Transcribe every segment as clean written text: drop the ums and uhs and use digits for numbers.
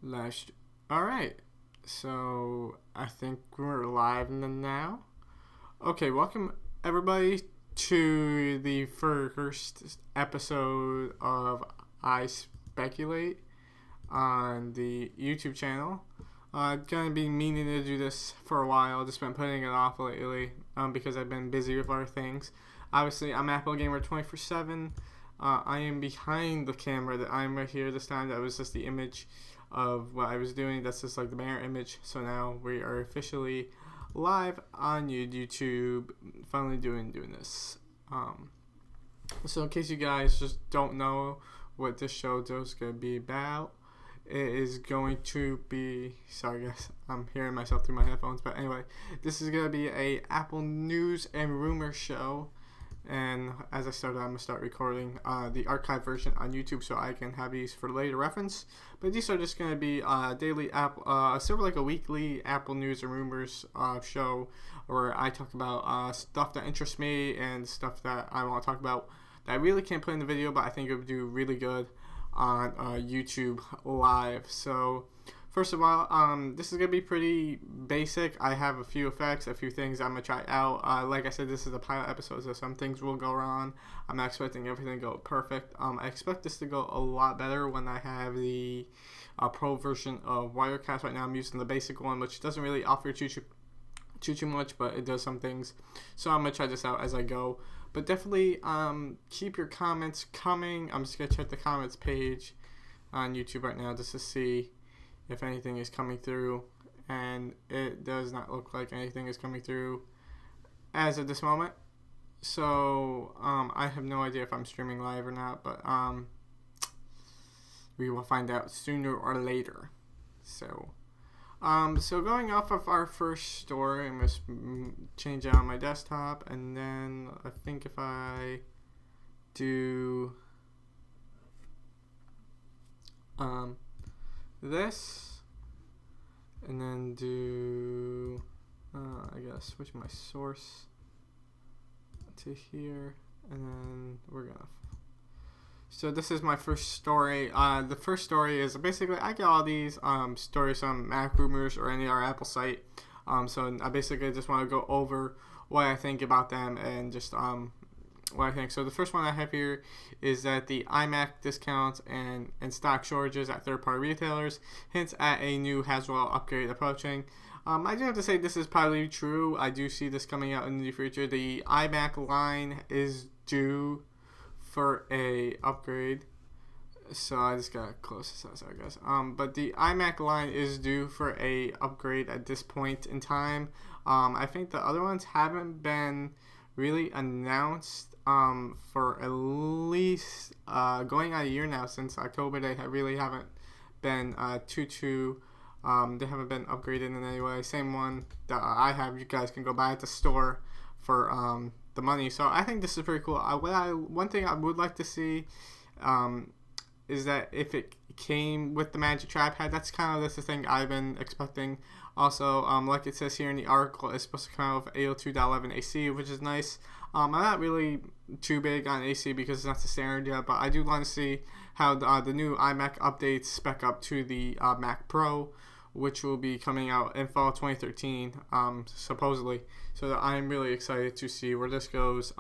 Last. All right. So I think we're live now. Okay, welcome everybody to the first episode of iSpeculate on the YouTube channel. Gonna be meaning to do this for a while. Just been putting it off lately because I've been busy with other things. Obviously, I'm Apple Gamer 24/7. I am behind the camera. That I'm right here this time. That was just the image of what I was doing. That's just like the banner image. So now we are officially live on YouTube. Finally doing this. So in case you guys just don't know what this show is going to be about, it is going to be, sorry guys, I'm hearing myself through my headphones, but anyway, this is going to be a Apple news and rumor show. And as I started, I'm going to start recording the archive version on YouTube so I can have these for later reference. But these are just going to be daily Apple, sort of like a weekly Apple news and rumors show where I talk about stuff that interests me and stuff that I want to talk about that I really can't put in the video, but I think it would do really good on YouTube Live. So first of all, this is going to be pretty basic. I have a few effects, a few things I'm going to try out. Like I said, this is a pilot episode, so some things will go wrong. I'm not expecting everything to go perfect. I expect this to go a lot better when I have the pro version of Wirecast. Right now I'm using the basic one, which doesn't really offer too much, but it does some things. So I'm going to try this out as I go. But definitely keep your comments coming. I'm just going to check the comments page on YouTube right now just to see if anything is coming through, and it does not look like anything is coming through as of this moment. So I have no idea if I'm streaming live or not, but we will find out sooner or later. So going off of our first story, I'm going to change it on my desktop, and then I think if I do this, and then do I gotta switch my source to here, and then we're gonna so this is my first story. The first story is basically I get all these stories from Mac Rumors or any other Apple site, so I basically just want to go over what I think about them and just what I think. So the first one I have here is that the iMac discounts and stock shortages at third-party retailers hints at a new Haswell upgrade approaching. I do have to say this is probably true. I do see this coming out in the future. The iMac line is due for a upgrade. So I just gotta close this out, sorry guys. But the iMac line is due for a upgrade at this point in time. I think the other ones haven't been really announced for at least going on a year now. Since October they really haven't been they haven't been upgraded in any way. Same one that I have, you guys can go buy at the store for the money. So I think this is pretty cool. One thing I would like to see is that if it came with the Magic Trackpad, that's the thing I've been expecting. Also, like it says here in the article, it's supposed to come out with 802.11 AC, which is nice. I'm not really too big on AC because it's not the standard yet, but I do want to see how the new iMac updates spec up to the Mac Pro, which will be coming out in fall 2013, supposedly. So I'm really excited to see where this goes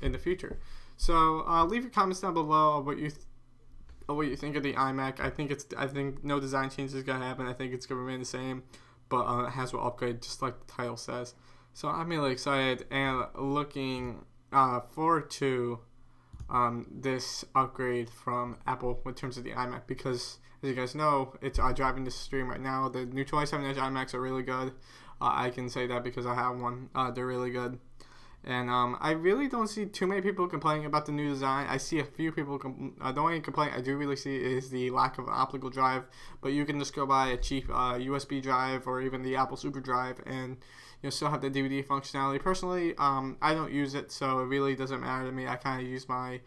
in the future. So leave your comments down below what you think of the iMac. I think no design changes is gonna happen. I think it's gonna remain the same, but it has an upgrade, just like the title says. So I'm really excited and looking forward to this upgrade from Apple in terms of the iMac, because as you guys know, it's driving this stream right now. The new 27-inch iMacs are really good. I can say that because I have one. They're really good. And I really don't see too many people complaining about the new design. I see a few people. The only complaint I do really see is the lack of an optical drive. But you can just go buy a cheap USB drive or even the Apple Super Drive, and you'll still have the DVD functionality. Personally, I don't use it, so it really doesn't matter to me. I kind of use my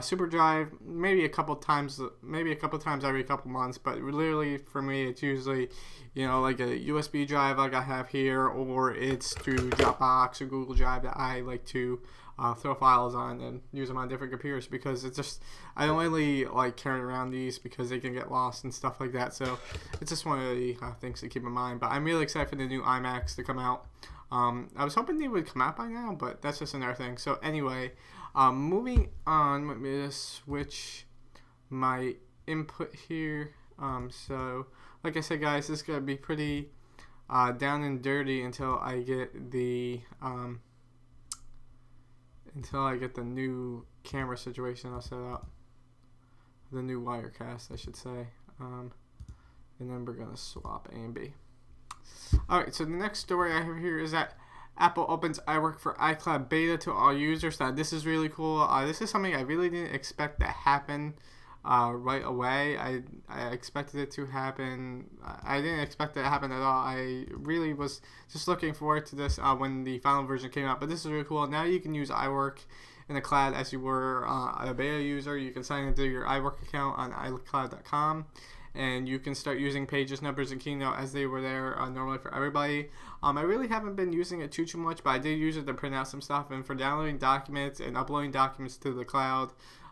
Super Drive maybe a couple times every couple months, but literally for me it's usually like a USB drive like I have here, or it's through Dropbox or Google Drive that I like to throw files on and use them on different computers, because it's just, I don't really like carrying around these because they can get lost and stuff like that. So it's just one of the things to keep in mind. But I'm really excited for the new iMacs to come out. I was hoping they would come out by now, but that's just another thing. So anyway, moving on, let me just switch my input here. So like I said, guys, this is gonna be pretty down and dirty until I get the new camera situation all set up, the new Wirecast, I should say, and then we're gonna swap A and B. Alright, so the next story I have here is that Apple opens iWork for iCloud beta to all users. Now, this is really cool. This is something I really didn't expect to happen right away. I expected it to happen. I didn't expect it to happen at all. I really was just looking forward to this when the final version came out. But this is really cool. Now you can use iWork in the cloud as you were a beta user. You can sign into your iWork account on iCloud.com. And you can start using Pages, Numbers, and Keynote as they were there normally for everybody. I really haven't been using it too much, but I did use it to print out some stuff. And for downloading documents and uploading documents to the cloud,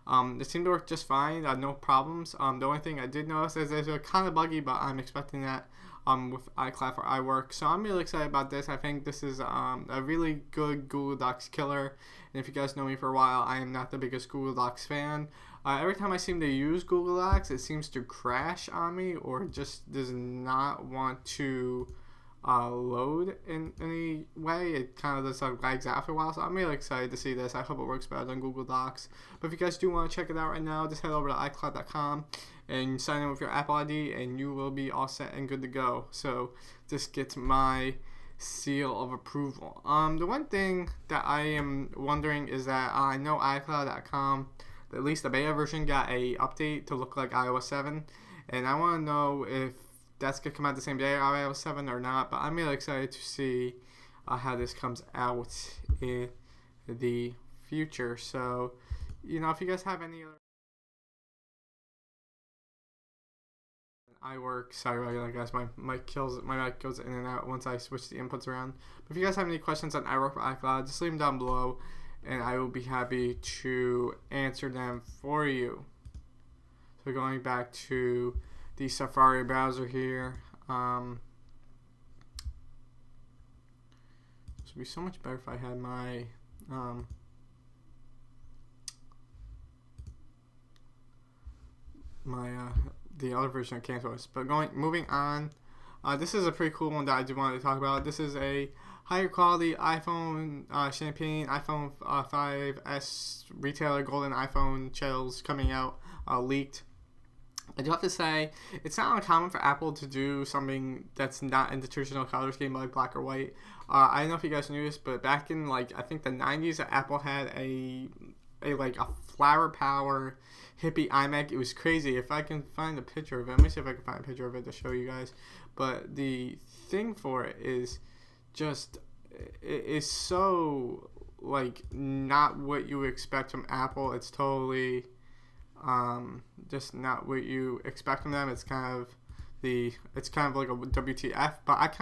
it seemed to work just fine. No problems. The only thing I did notice is it's kind of buggy, but I'm expecting that with iCloud for iWork. So I'm really excited about this. I think this is a really good Google Docs killer. And if you guys know me for a while, I am not the biggest Google Docs fan. Every time I seem to use Google Docs, it seems to crash on me or just does not want to load in any way. It kind of just lags out after a while. So I'm really excited to see this. I hope it works better than Google Docs. But if you guys do want to check it out right now, just head over to iCloud.com and sign in with your Apple ID, and you will be all set and good to go. So this gets my seal of approval. The one thing that I am wondering is that I know iCloud.com, at least the beta version, got a update to look like iOS 7, and I want to know if that's going to come out the same day as iOS 7 or not. But I'm really excited to see how this comes out in the future. So, you know, if you guys have any other iWork, sorry about that, guys, my mic goes in and out once I switch the inputs around. But if you guys have any questions on iWork for iCloud, just leave them down below, and I will be happy to answer them for you. So going back to the Safari browser here, this would be so much better if I had my the other version of CanToS. But moving on, this is a pretty cool one that I do want to talk about. This is a higher quality iPhone Champagne iPhone 5S retailer golden iPhone shells coming out, leaked. I do have to say, it's not uncommon for Apple to do something that's not in the traditional color scheme like black or white. I don't know if you guys knew this, but back in I think the 90s, Apple had a flower power hippie iMac. It was crazy. If I can find a picture of it, let me see if I can find a picture of it to show you guys. But the thing for it is just, it is so not what you expect from Apple. It's totally just not what you expect from them. It's kind of like a WTF, but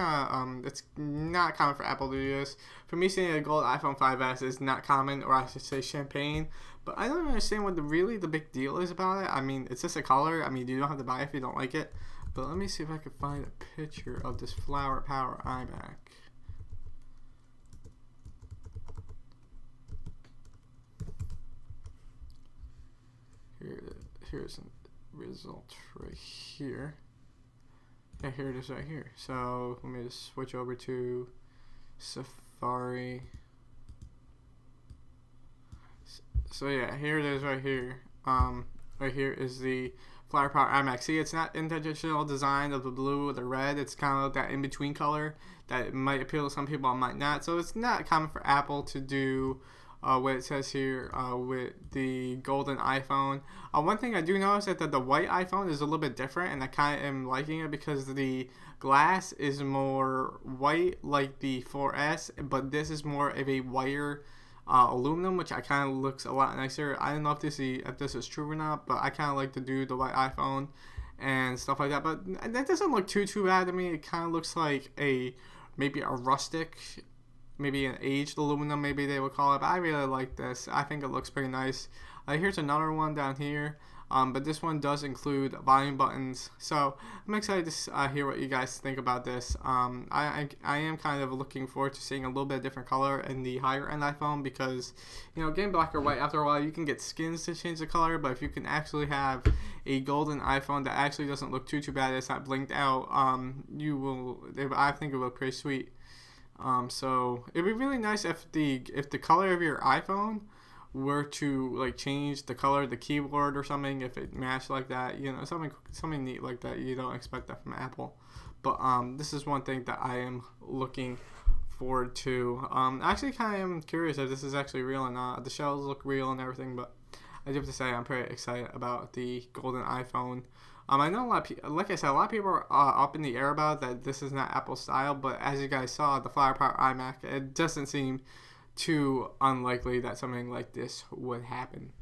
it's not common for Apple to do this. For me, seeing a gold iPhone 5S is not common, or I should say champagne, but I don't understand what the big deal is about it. I mean, it's just a color. I mean, you don't have to buy it if you don't like it, but let me see if I can find a picture of this flower power iMac. Here's a result right here. Yeah, here it is right here. So let me just switch over to Safari. So yeah, here it is right here. Right here is the Flower Power iMac. See, it's not in the traditional design of the blue or the red. It's kind of that in-between color that might appeal to some people and might not. So it's not common for Apple to do what it says here with the golden iPhone. One thing I do notice is that the white iPhone is a little bit different, and I kind of am liking it because the glass is more white like the 4S, but this is more of a whiter aluminum, which I kind of looks a lot nicer. I don't know if this is true or not, but I kind of like to do the white iPhone and stuff like that. But that doesn't look too bad to me. It kind of looks like maybe a rustic maybe an aged aluminum, maybe they would call it. But I really like this. I think it looks pretty nice. Here's another one down here. But this one does include volume buttons, so I'm excited to hear what you guys think about this. I am kind of looking forward to seeing a little bit of different color in the higher end iPhone, because getting black or white, after a while you can get skins to change the color, but if you can actually have a golden iPhone that actually doesn't look too bad, it's not blinked out, I think it will look pretty sweet. So it'd be really nice if the color of your iPhone were to like change the color of the keyboard or something, if it matched like that, something neat like that. You don't expect that from Apple, but this is one thing that I am looking forward to. Actually kind of am curious if this is actually real or not. The shells look real and everything, but I do have to say I'm pretty excited about the golden iPhone. I know like I said, a lot of people are up in the air about that this is not Apple style, but as you guys saw, the Flower Power iMac, it doesn't seem too unlikely that something like this would happen.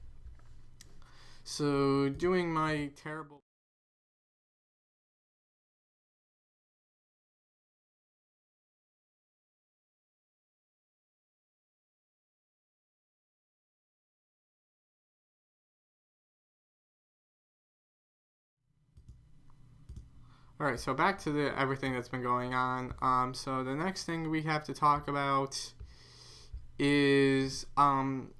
So doing my terrible Alright, so back to everything that's been going on. So the next thing we have to talk about is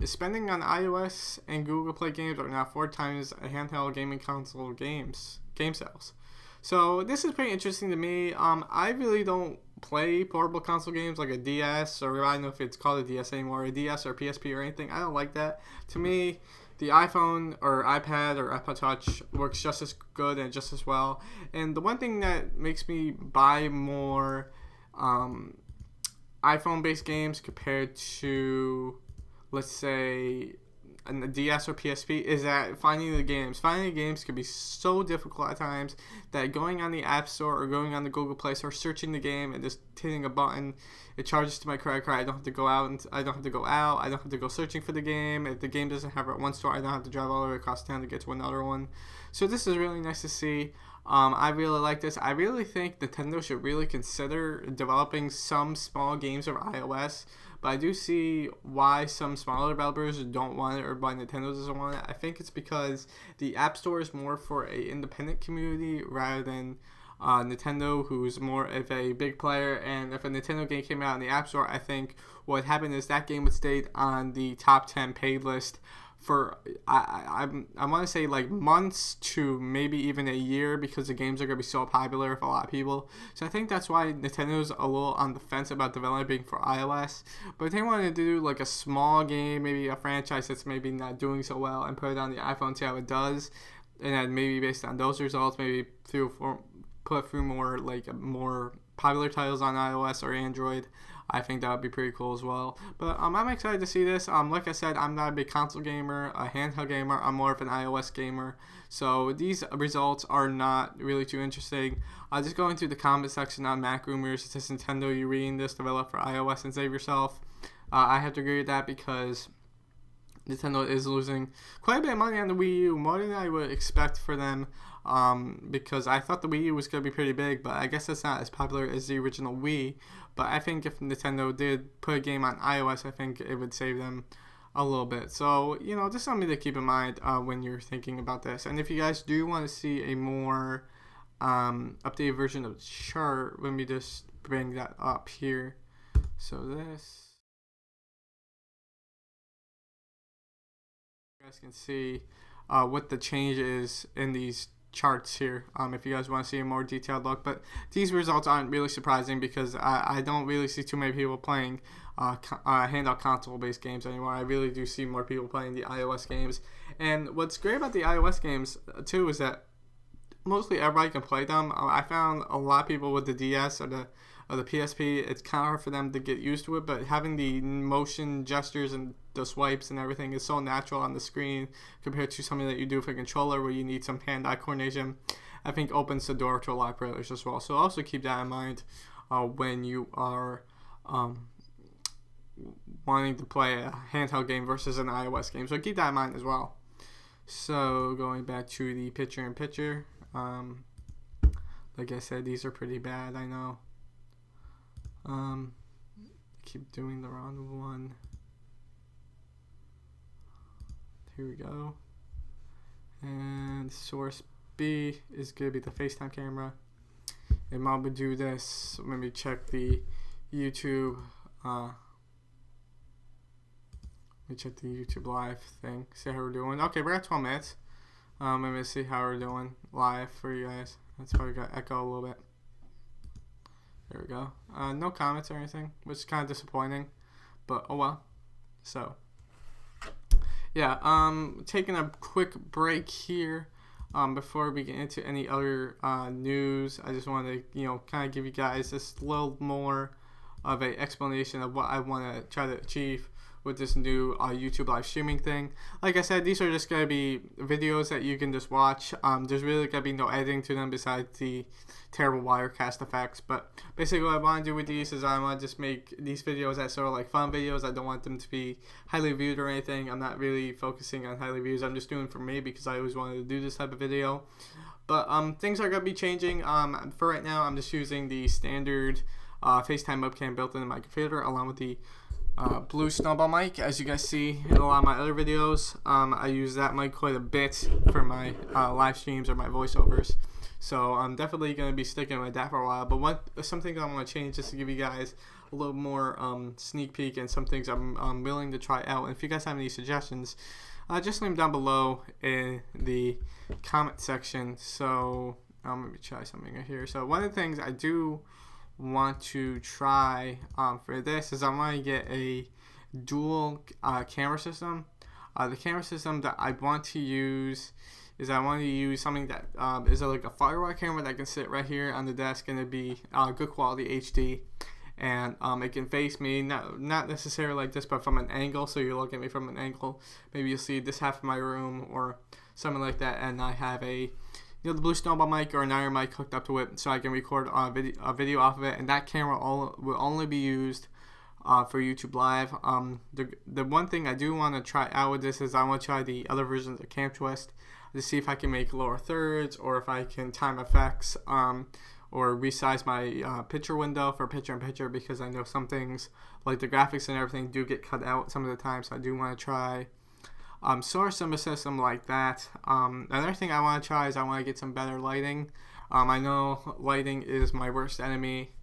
spending on iOS and Google Play games are now 4 times a handheld gaming console game sales. So this is pretty interesting to me. I really don't play portable console games like a DS, or I don't know if it's called a DS anymore, a DS or PSP or anything. I don't like that. To me, the iPhone or iPad or iPod Touch works just as good and just as well. And the one thing that makes me buy more iPhone-based games compared to, let's say, a DS or PSP is that finding the games. Finding the games can be so difficult at times that going on the App Store or going on the Google Play Store, searching the game and just hitting a button, it charges to my credit card. I don't have to go out. I don't have to go searching for the game. If the game doesn't have it at one store, I don't have to drive all the way across town to get to another one. So this is really nice to see. I really like this. I really think Nintendo should really consider developing some small games for iOS. But I do see why some smaller developers don't want it, or why Nintendo doesn't want it. I think it's because the App Store is more for a independent community rather than Nintendo, who's more of a big player. And if a Nintendo game came out in the App Store, I think what would happen is that game would stay on the top 10 paid list for I want to say like months to maybe even a year, because the games are going to be so popular with a lot of people. So I think that's why Nintendo's a little on the fence about developing for iOS. But if they wanted to do like a small game, maybe a franchise that's maybe not doing so well, and put it on the iPhone, see how it does, and then maybe based on those results, maybe put through more popular titles on iOS or Android, I think that would be pretty cool as well. But I'm excited to see this. Like I said, I'm not a big console gamer, a handheld gamer. I'm more of an iOS gamer. So these results are not really too interesting. Just going through the comment section on Mac Rumors, it says, Nintendo, you reading this, develop for iOS and save yourself. I have to agree with that, because Nintendo is losing quite a bit of money on the Wii U, more than I would expect for them, because I thought the Wii U was going to be pretty big, but I guess it's not as popular as the original Wii. But I think if Nintendo did put a game on iOS, I think it would save them a little bit. So, just something to keep in mind when you're thinking about this. And if you guys do want to see a more updated version of the chart, let me just bring that up here. So this, you guys can see what the change is in these charts here, if you guys want to see a more detailed look. But these results aren't really surprising, because I don't really see too many people playing handheld console based games anymore. I really do see more people playing the iOS games. And what's great about the iOS games too is that mostly everybody can play them. I found a lot of people with the DS or the PSP, it's kind of hard for them to get used to it, but having the motion gestures and the swipes and everything is so natural on the screen compared to something that you do with a controller where you need some hand-eye coordination, I think opens the door to a lot of players as well. So also keep that in mind when you are wanting to play a handheld game versus an iOS game. So keep that in mind as well. So going back to the picture-in-picture, like I said, these are pretty bad, I know. keep doing the wrong one. Here we go. And source B is going to be the FaceTime camera. And while we do this, let me check the YouTube. Let me check the YouTube live thing. See how we're doing. Okay, we're at 12 minutes. Let me see how we're doing live for you guys. That's probably got echo a little bit. There we go. No comments or anything, which is kind of disappointing, but oh well. So yeah, taking a quick break here before we get into any other news. I just want to kind of give you guys this little more of an explanation of what I want to try to achieve with this new YouTube live streaming thing. Like I said, these are just going to be videos that you can just watch. There's really going to be no editing to them besides the terrible Wirecast effects. But basically what I want to do with these is I want to just make these videos as sort of like fun videos. I don't want them to be highly viewed or anything. I'm not really focusing on highly views. I'm just doing it for me because I always wanted to do this type of video. But things are going to be changing. For right now, I'm just using the standard FaceTime webcam built into my computer along with the blue snowball mic. As you guys see in a lot of my other videos, I use that mic quite a bit for my live streams or my voiceovers. So I'm definitely going to be sticking with that for a while. But some things I want to change just to give you guys a little more sneak peek, and some things I'm willing to try out. And if you guys have any suggestions, just leave them down below in the comment section. So let me try something right here. So one of the things I do want to try for this is I want to get a dual camera system. The camera system that I want to use is I want to use something that is like a firewire camera that can sit right here on the desk, and it'd be good quality HD, and it can face me, not necessarily like this, but from an angle. So you're looking at me from an angle. Maybe you'll see this half of my room or something like that, and I have a the blue snowball mic or an iron mic hooked up to it, so I can record a video off of it, and that camera will only be used for YouTube Live. The one thing I do want to try out with this is I want to try the other versions of Cam Twist to see if I can make lower thirds, or if I can time effects, or resize my picture window for picture-in-picture, because I know some things like the graphics and everything do get cut out some of the time, so I do want to try source some system like that. Another thing I want to try is I want to get some better lighting. I know lighting is my worst enemy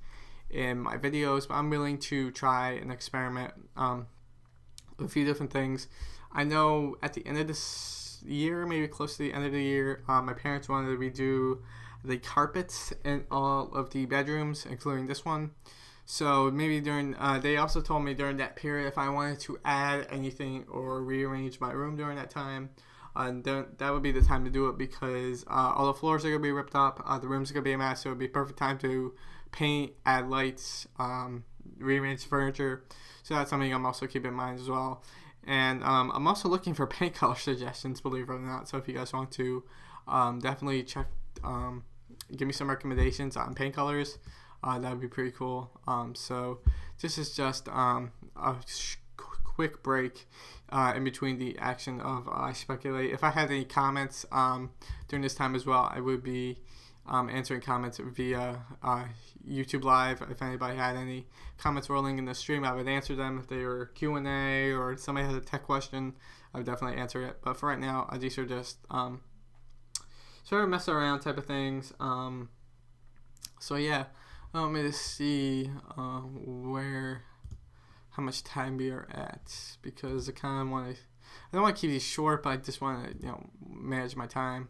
in my videos, but I'm willing to try and experiment with a few different things. I know at the end of this year, maybe close to the end of the year, my parents wanted to redo the carpets in all of the bedrooms, including this one. So maybe during, they also told me during that period if I wanted to add anything or rearrange my room during that time, that would be the time to do it, because all the floors are going to be ripped up, the rooms are going to be a mess, so it would be perfect time to paint, add lights, rearrange furniture. So that's something I'm also keeping in mind as well. And I'm also looking for paint color suggestions, believe it or not. So if you guys want to definitely check, give me some recommendations on paint colors. That would be pretty cool. So this is just a quick break in between the action of iSpeculate. If I had any comments during this time as well, I would be answering comments via YouTube Live. If anybody had any comments rolling in the stream, I would answer them. If they were Q&A or somebody has a tech question, I would definitely answer it. But for right now, these are just sort of mess around type of things. So yeah. Let me just see how much time we are at, because I kind of want to, I don't want to keep these short, but I just want to, manage my time.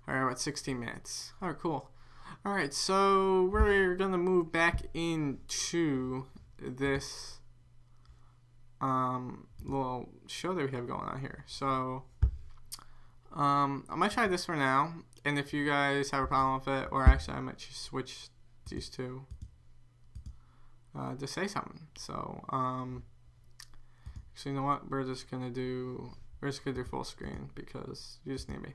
All right, we're at 16 minutes. All right, cool. All right, so we're going to move back into this little show that we have going on here. So I might try this for now, and if you guys have a problem with it, or actually I might just switch these two to say something. So you know what, we're just gonna do full screen because you just need me.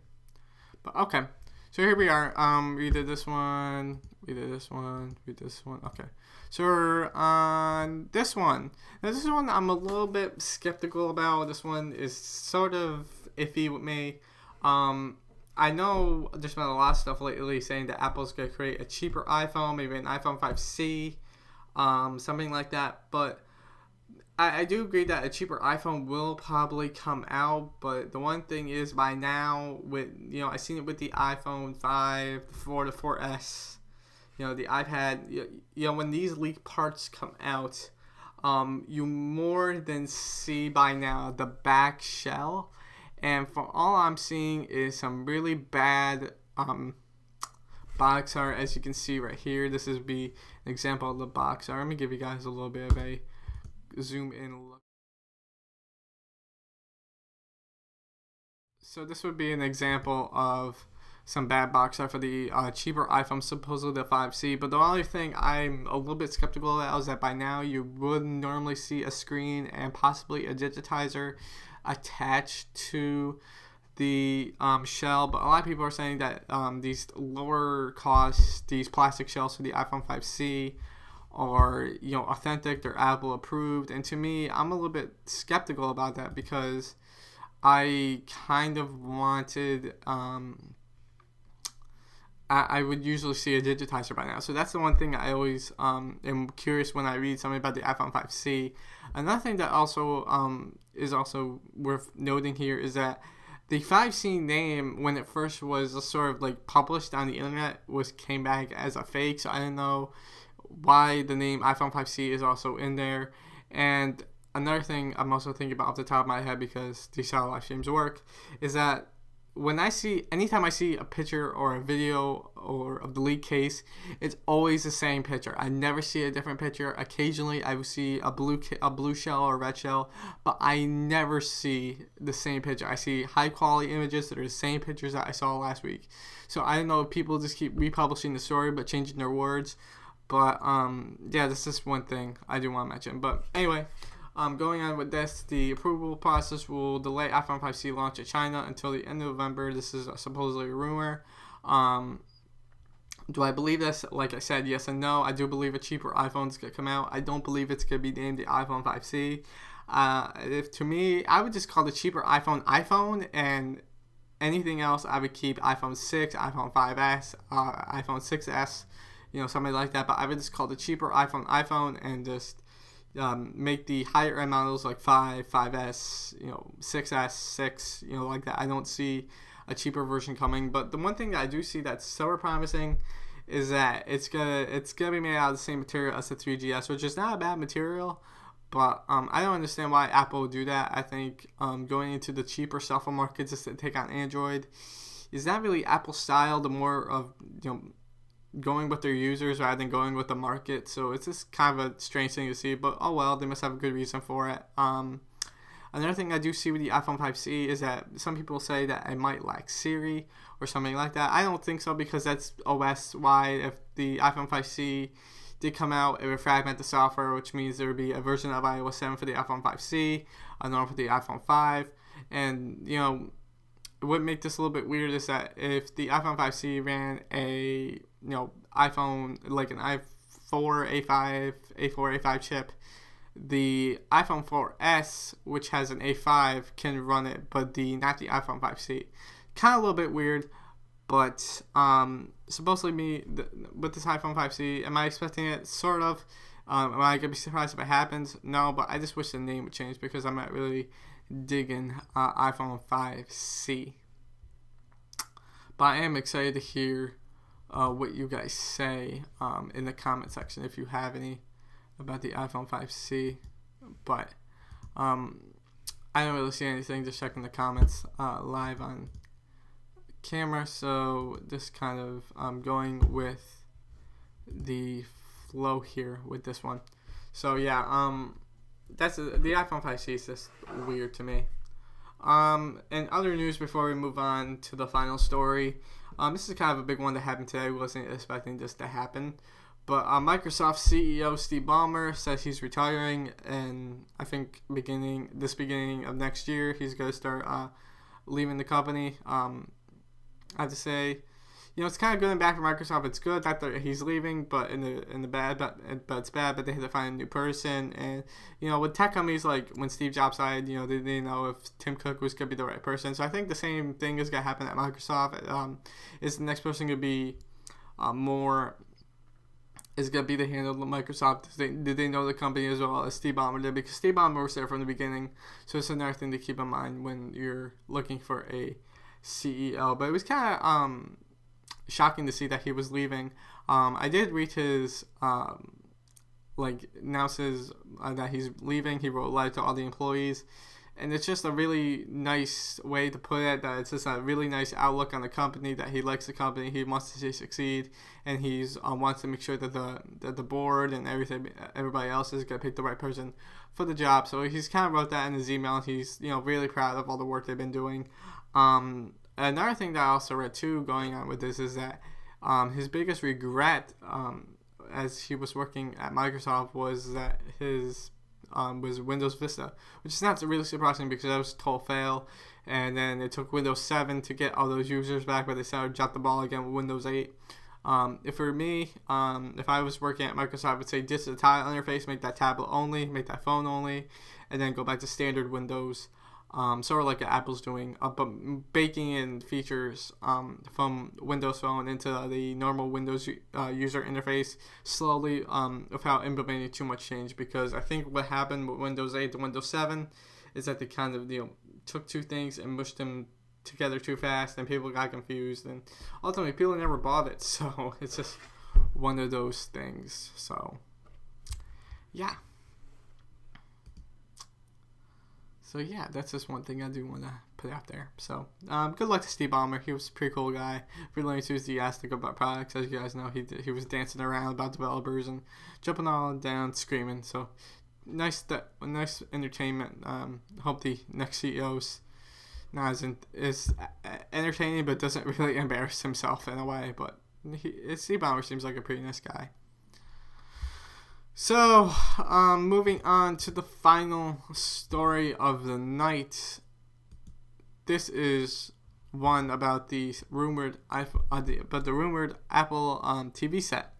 But okay, so here we are. We did this one, we did this one. Okay, so we're on this one. Now this one I'm a little bit skeptical about. This one is sort of iffy with me. I know there's been a lot of stuff lately saying that Apple's going to create a cheaper iPhone, maybe an iPhone 5C. something like that. But I do agree that a cheaper iPhone will probably come out, but the one thing is by now, with I've seen it with the iPhone 5, the 4, the 4S, the iPad, when these leaked parts come out, you more than see by now the back shell, and from all I'm seeing is some really bad box art, as you can see right here. This is be an example of the box art. Let me give you guys a little bit of a zoom in look. So this would be an example of some bad box art for the cheaper iPhone, supposedly the 5C. But the only thing I'm a little bit skeptical about is that by now you would normally see a screen and possibly a digitizer attached to the shell. But a lot of people are saying that these lower cost, these plastic shells for the iPhone 5C are authentic, they're Apple approved, and to me, I'm a little bit skeptical about that because I kind of wanted I would usually see a digitizer by now. So that's the one thing I always am curious when I read something about the iPhone 5C. Another thing that also is also worth noting here is that the 5C name, when it first was sort of like published on the internet, came back as a fake. So I don't know why the name iPhone 5C is also in there. And another thing I'm also thinking about off the top of my head, because these how live streams work, is that anytime I see a picture or a video or of the leak case, it's always the same picture. I never see a different picture. Occasionally I will see a blue shell or a red shell, but I never see the same picture. I see high quality images that are the same pictures that I saw last week. So I don't know if people just keep republishing the story but changing their words. But yeah, this is one thing I do want to mention. But anyway, going on with this, the approval process will delay iPhone 5C launch in China until the end of November. This is supposedly a rumor. Do I believe this? Like I said, yes and no. I do believe a cheaper iPhone is going to come out. I don't believe it's going to be named the iPhone 5C. If to me, I would just call the cheaper iPhone, and anything else I would keep iPhone 6, iPhone 5S, iPhone 6S, something like that. But I would just call the cheaper iPhone, and just make the higher end models like 5, 5S, 6S, 6, like that. I don't see a cheaper version coming. But the one thing that I do see that's so promising is that it's gonna be made out of the same material as the 3GS, which is not a bad material. But I don't understand why Apple would do that. I think going into the cheaper cell phone market just to take on Android is not really Apple style. The more of going with their users rather than going with the market. So it's just kind of a strange thing to see, but oh well, they must have a good reason for it. Another thing I do see with the iPhone 5C is that some people say that it might lack Siri or something like that. I don't think so, because that's OS wide. If the iPhone 5C did come out, it would fragment the software, which means there would be a version of iOS 7 for the iPhone 5C, another for the iPhone 5, and what make this a little bit weird is that if the iPhone 5C ran a iPhone, like an i4 A5 A5 chip, the iPhone 4S, which has an A5, can run it, but not the iPhone 5C. Kind of a little bit weird, but supposedly with this iPhone 5C, am I expecting it? Sort of. Am I gonna be surprised if it happens? No, but I just wish the name would change, because I'm not really digging iPhone 5C. But I am excited to hear what you guys say in the comment section if you have any about the iPhone 5C. But I don't really see anything, just checking the comments live on camera. So just kind of going with the flow here with this one. So yeah, that's the iPhone 5C is just weird to me. And other news before we move on to the final story. This is kind of a big one that happened today. I wasn't expecting this to happen. But Microsoft CEO Steve Ballmer says he's retiring, and I think beginning of next year he's going to start leaving the company. I have to say, it's kind of good and bad for Microsoft. It's good that he's leaving, but in the bad, but it's bad that they had to find a new person. And with tech companies, like when Steve Jobs died, they didn't know if Tim Cook was going to be the right person. So I think the same thing is going to happen at Microsoft. Is the next person going to be more is going to be the handle of Microsoft. Did they know the company as well as Steve Ballmer did? Because Steve Ballmer was there from the beginning. So it's another thing to keep in mind when you're looking for a CEO. But it was kind of shocking to see that he was leaving. I did read his announces that he's leaving. He wrote a letter to all the employees. And it's just a really nice way to put it, that it's just a really nice outlook on the company, that he likes the company, he wants to see it succeed, and he's wants to make sure that the board and everybody else is going to pick the right person for the job. So he's kind of wrote that in his email, and he's really proud of all the work they've been doing. Another thing that I also read too going on with this is that his biggest regret as he was working at Microsoft was that his was Windows Vista, which is not really surprising because that was a total fail. And then it took Windows 7 to get all those users back, but they started to drop the ball again with Windows 8. For me, if I was working at Microsoft, I would say ditch the tile interface, make that tablet only, make that phone only, and then go back to standard Windows. Sort of like Apple's doing, but baking in features from Windows Phone into the normal Windows user interface slowly without implementing too much change. Because I think what happened with Windows 8 to Windows 7 is that they kind of took two things and mushed them together too fast, and people got confused, and ultimately people never bought it. So it's just one of those things. So yeah. So yeah, that's just one thing I do want to put out there. So good luck to Steve Ballmer. He was a pretty cool guy, really enthusiastic about products. As you guys know, he was dancing around about developers and jumping all down, screaming. So nice entertainment. Hope the next CEO's not as entertaining, but doesn't really embarrass himself in a way. But Steve Ballmer seems like a pretty nice guy. So, moving on to the final story of the night. This is one about the rumored Apple TV set.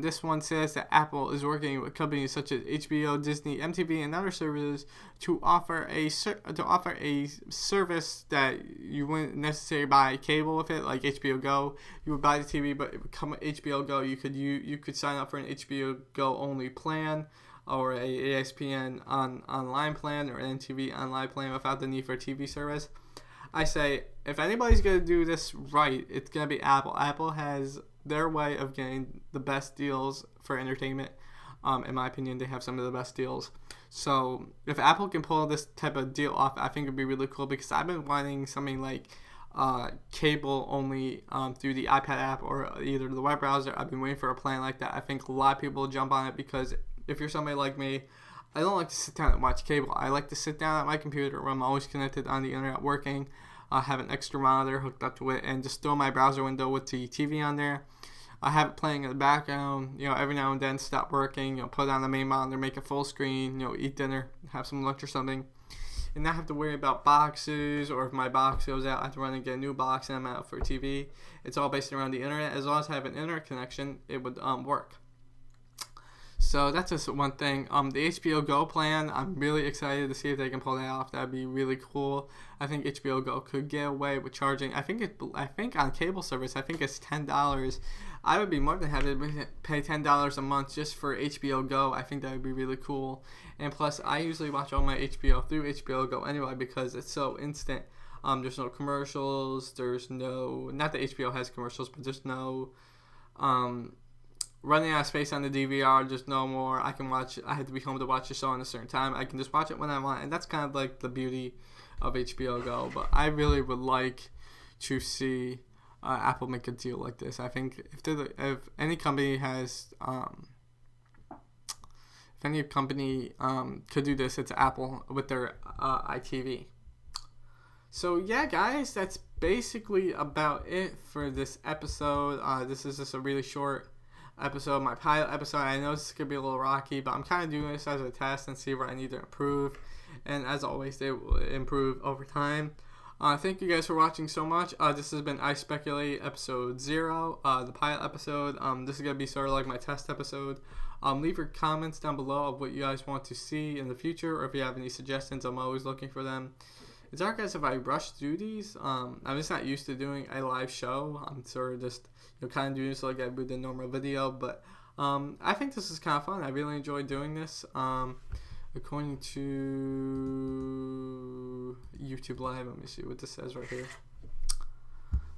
This one says that Apple is working with companies such as HBO, Disney, MTV, and other services to offer a service that you wouldn't necessarily buy cable with it, like HBO Go. You would buy the TV, but it would come with HBO Go. You could sign up for an HBO Go only plan, or a ESPN online plan, or an MTV online plan without the need for a TV service. I say, if anybody's going to do this right, it's going to be Apple. Apple has their way of getting the best deals for entertainment. In my opinion, they have some of the best deals. So if Apple can pull this type of deal off, I think it'd be really cool, because I've been wanting something like cable only through the iPad app or either the web browser. I've been waiting for a plan like that. I think a lot of people will jump on it, because if you're somebody like me, I don't like to sit down and watch cable. I like to sit down at my computer where I'm always connected on the internet working, have an extra monitor hooked up to it, and just throw my browser window with the TV on there. I have it playing in the background, every now and then stop working, put it on the main monitor, make it full screen, eat dinner, have some lunch or something, and not have to worry about boxes, or if my box goes out, I have to run and get a new box and I'm out for TV. It's all based around the internet. As long as I have an internet connection, it would work. So that's just one thing. The HBO Go plan, I'm really excited to see if they can pull that off. That'd be really cool. I think HBO Go could get away with charging. I think on cable service, I think it's $10. I would be more than happy to pay $10 a month just for HBO Go. I think that would be really cool. And plus, I usually watch all my HBO through HBO Go anyway, because it's so instant. There's no commercials. Not that HBO has commercials, but there's no running out of space on the DVR. Just no more. I had to be home to watch the show at a certain time. I can just watch it when I want, and that's kind of like the beauty of HBO Go. But I really would like to see Apple make a deal like this. I think if any company could do this, it's Apple with their iTV. So yeah, guys, that's basically about it for this episode. This is just a really short episode, my pilot episode. I know this could be a little rocky, but I'm kind of doing this as a test and see where I need to improve. And as always, they will improve over time. Thank you guys for watching so much. This has been iSpeculate episode 0, the pilot episode. This is going to be sort of like my test episode. Leave your comments down below of what you guys want to see in the future, or if you have any suggestions. I'm always looking for them. It's alright, guys, if I rush through these. I'm just not used to doing a live show. I'm sort of just kind of doing this like I would a normal video, but I think this is kind of fun. I really enjoyed doing this. According to YouTube Live, let me see what this says right here.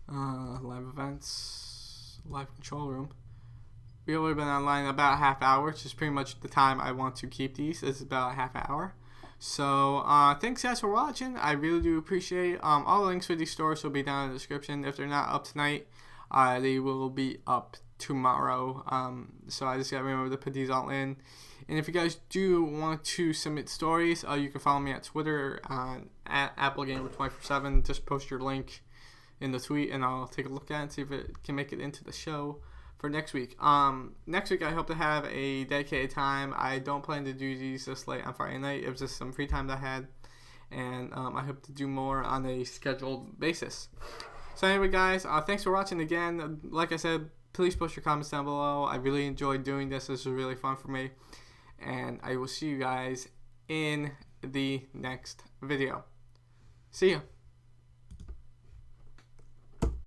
Live events, live control room. We've only been online about a half hour, which is pretty much the time I want to keep these. It's about a half hour. So thanks guys for watching. I really do appreciate it. All the links for these stores will be down in the description. If they're not up tonight, they will be up tomorrow. So I just gotta remember to put these all in. And if you guys do want to submit stories, you can follow me at Twitter at AppleGamer247. Just post your link in the tweet, and I'll take a look at it and see if it can make it into the show for next week. Next week I hope to have a dedicated time. I don't plan to do these this late on Friday night. It was just some free time that I had, and I hope to do more on a scheduled basis. So anyway, guys, thanks for watching again. Like I said, please post your comments down below. I really enjoyed doing this. This was really fun for me, and I will see you guys in the next video. See ya.